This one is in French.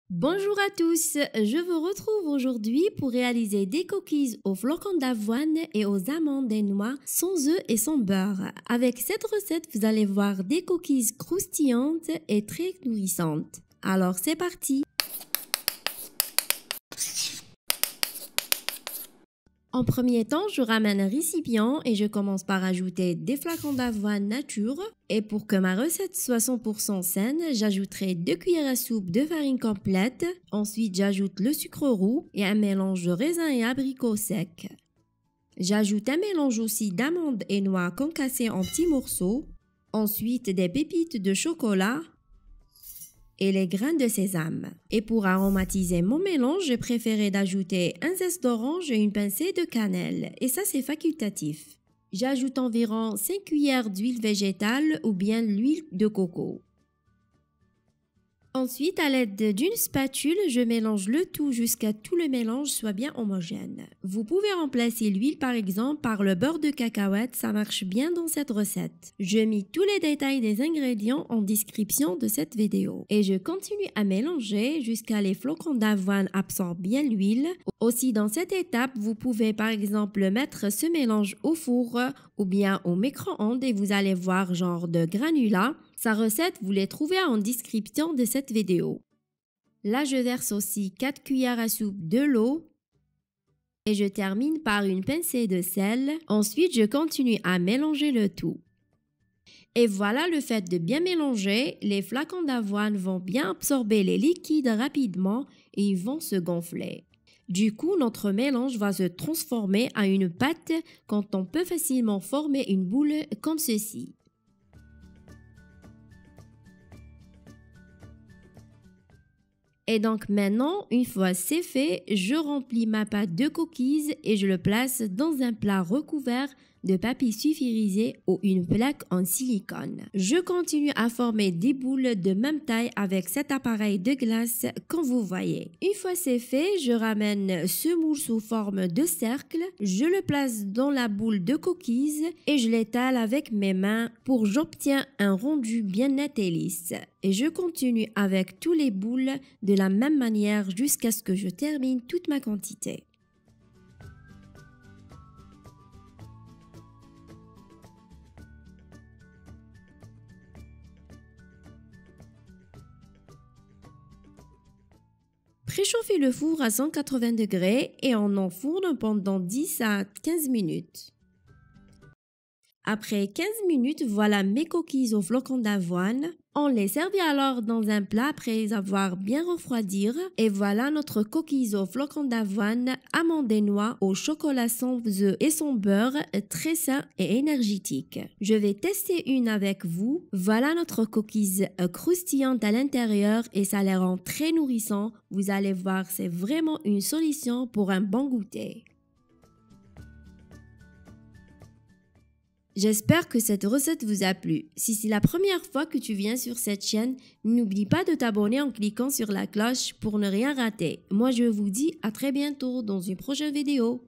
Bonjour à tous, je vous retrouve aujourd'hui pour réaliser des cookies aux flocons d'avoine et aux amandes et noix sans œufs et sans beurre. Avec cette recette, vous allez voir des cookies croustillantes et très nourrissantes. Alors c'est parti! En premier temps, je ramène un récipient et je commence par ajouter des flacons d'avoine nature. Et pour que ma recette soit 100% saine, j'ajouterai 2 cuillères à soupe de farine complète. Ensuite, j'ajoute le sucre roux et un mélange de raisins et abricots secs. J'ajoute un mélange aussi d'amandes et noix concassées en petits morceaux. Ensuite, des pépites de chocolat et les grains de sésame. Et pour aromatiser mon mélange, j'ai préféré d'ajouter un zeste d'orange et une pincée de cannelle. Et ça, c'est facultatif. J'ajoute environ 5 cuillères d'huile végétale ou bien l'huile de coco. Ensuite, à l'aide d'une spatule, je mélange le tout jusqu'à tout le mélange soit bien homogène. Vous pouvez remplacer l'huile par exemple par le beurre de cacahuète, ça marche bien dans cette recette. Je mets tous les détails des ingrédients en description de cette vidéo. Et je continue à mélanger jusqu'à les flocons d'avoine absorbent bien l'huile. Aussi dans cette étape, vous pouvez par exemple mettre ce mélange au four ou bien au micro-ondes et vous allez voir genre de granulats. Sa recette, vous les trouvez en description de cette vidéo. Là, je verse aussi 4 cuillères à soupe de l'eau et je termine par une pincée de sel. Ensuite, je continue à mélanger le tout. Et voilà, le fait de bien mélanger, les flacons d'avoine vont bien absorber les liquides rapidement et ils vont se gonfler. Du coup, notre mélange va se transformer en une pâte quand on peut facilement former une boule comme ceci. Et donc maintenant, une fois c'est fait, je remplis ma pâte de cookies et je le place dans un plat recouvert de papier sulfurisé ou une plaque en silicone. Je continue à former des boules de même taille avec cet appareil de glace comme vous voyez. Une fois c'est fait, je ramène ce moule sous forme de cercle, je le place dans la boule de cookies et je l'étale avec mes mains pour que j'obtienne un rendu bien net et lisse. Et je continue avec tous les boules de la même manière jusqu'à ce que je termine toute ma quantité. Préchauffez le four à 180 degrés et on enfourne pendant 10 à 15 minutes. Après 15 minutes, voilà mes cookies aux flocons d'avoine. On les servit alors dans un plat après avoir bien refroidi. Et voilà notre cookies aux flocons d'avoine, amandes et noix au chocolat sans œufs et sans beurre, très sain et énergétique. Je vais tester une avec vous. Voilà notre cookies croustillante à l'intérieur et ça les rend très nourrissant. Vous allez voir, c'est vraiment une solution pour un bon goûter. J'espère que cette recette vous a plu. Si c'est la première fois que tu viens sur cette chaîne, n'oublie pas de t'abonner en cliquant sur la cloche pour ne rien rater. Moi, je vous dis à très bientôt dans une prochaine vidéo.